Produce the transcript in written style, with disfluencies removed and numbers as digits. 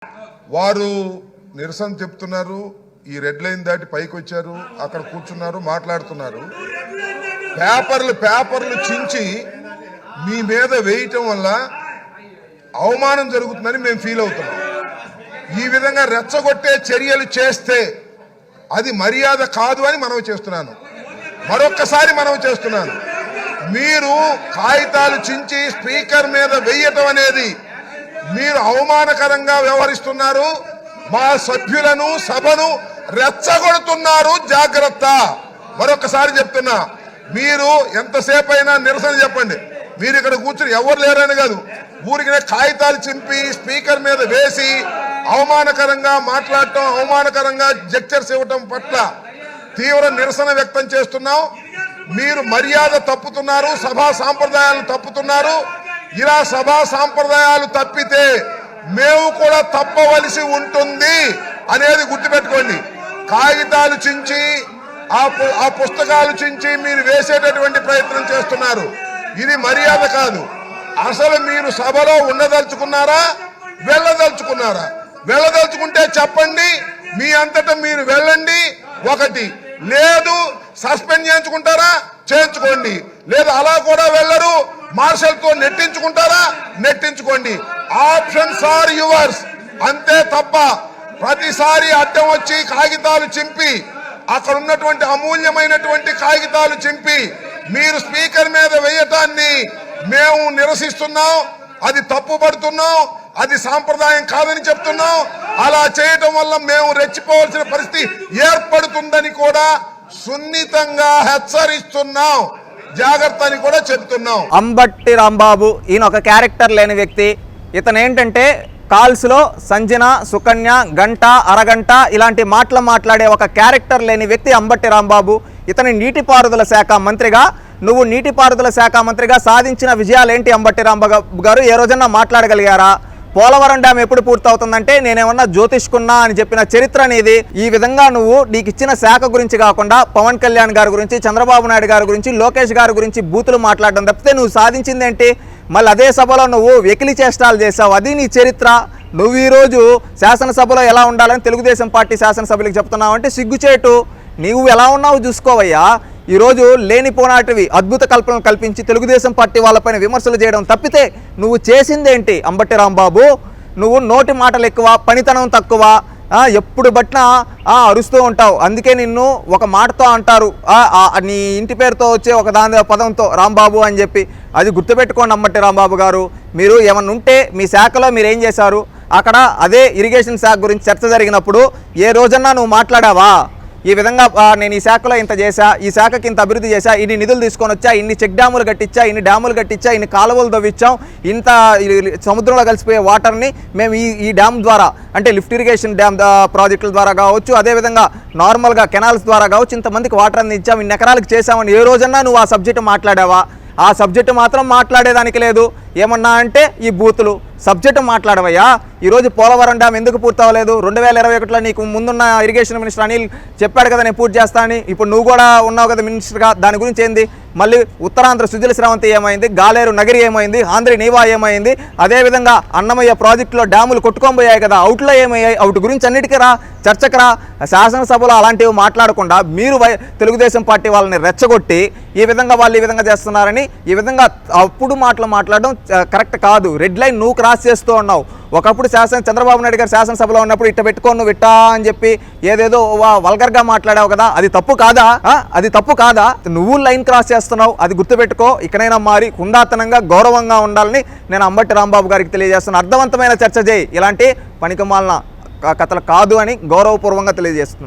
వారు నిరసన చెప్తున్నారు. ఈ రెడ్ లైన్ దాటి పైకి వచ్చారు, అక్కడ కూర్చున్నారు, మాట్లాడుతున్నారు. పేపర్లు చించి మీ మీద వేయటం వల్ల అవమానం జరుగుతుందని మేము ఫీల్ అవుతున్నాం. ఈ విధంగా రెచ్చగొట్టే చర్యలు చేస్తే అది మర్యాద కాదు అని మనవి చేస్తున్నాను. మరొక్కసారి మనవి చేస్తున్నాను, మీరు కాగితాలు చించి స్పీకర్ మీద వేయటం అనేది మీరు అవమానకరంగా వ్యవహరిస్తున్నారు. మా సభ్యులను సభను రెచ్చగొడుతున్నారు. జాగ్రత్త. మరొకసారి చెప్తున్నా, మీరు ఎంతసేపు అయినా నిరసన చెప్పండి. మీరు ఇక్కడ కూర్చుని ఎవరు లేరని కాదు, ఊరికి కాగితాలు చింపి స్పీకర్ మీద వేసి అవమానకరంగా మాట్లాడటం, అవమానకరంగా జెక్చర్స్ ఇవ్వటం పట్ల తీవ్ర నిరసన వ్యక్తం చేస్తున్నాం. మీరు మర్యాద తప్పుతున్నారు, సభా సాంప్రదాయాలను తప్పుతున్నారు. ఇలా సభా సాంప్రదాయాలు తప్పితే మేము కూడా తప్పవలసి ఉంటుంది అనేది గుర్తుపెట్టుకోండి. కాగితాలు చించి ఆ పుస్తకాలు చించి మీరు వేసేటటువంటి ప్రయత్నం చేస్తున్నారు. ఇది మర్యాద కాదు. అసలు మీరు సభలో ఉండదలుచుకున్నారా, వెళ్ళదలుచుకున్నారా? వెళ్ళదలుచుకుంటే చెప్పండి, మీ అంతటా మీరు వెళ్ళండి. ఒకటి లేదు, సస్పెండ్ చేయించుకుంటారా చేయించుకోండి, లేదు అలా కూడా వెళ్ళరు, మార్షల్ తో నెట్టించుకుంటారా నెట్టించుకోండి. Options are yours. అంతే తప్ప ప్రతిసారి అడ్డం వచ్చి కాగితాలు చింపి, అక్కడ ఉన్నటువంటి అమూల్యమైనటువంటి కాగితాలు చింపి మీరు స్పీకర్ మీద వేయటాన్ని మేము నిరసిస్తున్నాం. అది తప్పుపడుతున్నాం, అది సాంప్రదాయం కాదని చెప్తున్నాం. అలా చేయటం వల్ల మేము రెచ్చిపోవాల్సిన పరిస్థితి ఏర్పడుతుందని కూడా సున్నితంగా హెచ్చరిస్తున్నాం. జాగ్రత్త అని కూడా చెప్తున్నాం. అంబట్టి రాంబాబు ఈయన ఒక క్యారెక్టర్ లేని వ్యక్తి. ఇతను ఏంటంటే కాల్స్లో సంజన, సుకన్య, గంట, అరగంట ఇలాంటి మాటలు మాట్లాడే ఒక క్యారెక్టర్ లేని వ్యక్తి అంబట్టి రాంబాబు. ఇతని నీటిపారుదల శాఖ మంత్రిగా, నువ్వు నీటిపారుదల శాఖ మంత్రిగా సాధించిన విజయాలు ఏంటి అంబట్టి రాంబాబు గారు? ఏ రోజన్నా మాట్లాడగలిగారా? పోలవరం డ్యామ్ ఎప్పుడు పూర్తవుతుందంటే నేనేమన్నా జ్యోతిష్కున్నా అని చెప్పిన చరిత్ర అనేది. ఈ విధంగా నువ్వు నీకు ఇచ్చిన శాఖ గురించి కాకుండా పవన్ కళ్యాణ్ గారి గురించి, చంద్రబాబు నాయుడు గారి గురించి, లోకేష్ గారి గురించి బూతులు మాట్లాడడం తప్పితే నువ్వు సాధించింది ఏంటి? మళ్ళీ అదే సభలో నువ్వు వెకిలి చేష్టాలు చేసావు. అది నీ చరిత్ర. నువ్వు ఈరోజు శాసనసభలో ఎలా ఉండాలని తెలుగుదేశం పార్టీ శాసనసభ్యులకు చెప్తున్నావు అంటే సిగ్గుచేటు. నీవు ఎలా ఉన్నావు చూసుకోవయ్యా. ఈరోజు లేనిపోనాటివి అద్భుత కల్పనలు కల్పించి తెలుగుదేశం పార్టీ వాళ్ళపైన విమర్శలు చేయడం తప్పితే నువ్వు చేసిందేంటి అంబట్టి రాంబాబు? నువ్వు నోటి మాటలు ఎక్కువ, పనితనం తక్కువ, ఎప్పుడు బట్టినా అరుస్తూ ఉంటావు. అందుకే నిన్ను ఒక మాటతో అంటారు, నీ ఇంటి పేరుతో వచ్చే ఒక దాని పదంతో రాంబాబు అని చెప్పి. అది గుర్తుపెట్టుకోండి అంబట్టి రాంబాబు గారు. మీరు ఏమన్నా ఉంటే మీ శాఖలో మీరు ఏం చేశారు? అక్కడ అదే ఇరిగేషన్ శాఖ గురించి చర్చ జరిగినప్పుడు ఏ రోజన్నా నువ్వు మాట్లాడావా? ఈ విధంగా నేను ఈ శాఖలో ఇంత చేశా, ఈ శాఖకి ఇంత అభివృద్ధి చేశా, ఇన్ని నిధులు తీసుకొని వచ్చా, ఇన్ని చెక్ డ్యాములు కట్టించా, ఇన్ని డ్యాములు కట్టించా, ఇన్ని కాలువలు తవ్వించాం, ఇంత సముద్రంలో కలిసిపోయే వాటర్ని మేము ఈ డ్యామ్ ద్వారా, అంటే లిఫ్ట్ ఇరిగేషన్ డ్యామ్ ప్రాజెక్టుల ద్వారా కావచ్చు, అదేవిధంగా నార్మల్గా కెనాల్స్ ద్వారా కావచ్చు, ఇంతమందికి వాటర్ అందించాం, ఇన్ని ఎకరాలకు చేసామని ఏ రోజన్నా నువ్వు ఆ సబ్జెక్టు మాట్లాడావా? ఆ సబ్జెక్టు మాత్రం మాట్లాడేదానికి లేదు. ఏమన్నా అంటే ఈ బూతులు. సబ్జెక్టు మాట్లాడవయ్యా. ఈరోజు పోలవరం డ్యామ్ ఎందుకు పూర్తవలేదు? 2021లో నీకు ముందున్న ఇరిగేషన్ మినిస్టర్ అనిల్ చెప్పాడు కదా నేను పూర్తి చేస్తా అని. ఇప్పుడు నువ్వు కూడా ఉన్నావు కదా మినిస్టర్గా. దాని గురించి ఏంది? మళ్ళీ ఉత్తరాంధ్ర సుజల స్రవంతి ఏమైంది? గాలేరు నగరి ఏమైంది? ఆంధ్రి నీవా ఏమైంది? అదేవిధంగా అన్నమయ్య ప్రాజెక్టులో డ్యాములు కొట్టుకోబోయాయి కదా, అవుట్లో ఏమయ్యాయి? అవుట్ గురించి అన్నిటికీ రా, చర్చకు రా. శాసనసభలో అలాంటివి మాట్లాడకుండా మీరు తెలుగుదేశం పార్టీ వాళ్ళని రెచ్చగొట్టి ఈ విధంగా వాళ్ళు ఈ విధంగా చేస్తున్నారని, ఈ విధంగా అప్పుడు మాట్లాడడం కరెక్ట్ కాదు. రెడ్ లైన్ నువ్వు క్రాస్ చేస్తూ ఉన్నావు. ఒకప్పుడు చంద్రబాబు నాయుడు గారు శాసనసభలో ఉన్నప్పుడు ఇట్ట పెట్టుకో నువ్వు ఇట్టా అని చెప్పి ఏదేదో వల్గర్గా మాట్లాడావు కదా, అది తప్పు కాదా? అది తప్పు కాదా? నువ్వు లైన్ క్రాస్ చేస్తున్నావు. అది గుర్తుపెట్టుకో. ఇకనైనా మారి హుందాతనంగా గౌరవంగా ఉండాలని నేను అంబట్టి రాంబాబు గారికి తెలియజేస్తున్నాను. అర్థవంతమైన చర్చ చేయి, ఇలాంటి పనికిమాలిన కథలు కాదు అని గౌరవపూర్వకంగా తెలియజేస్తున్నాను.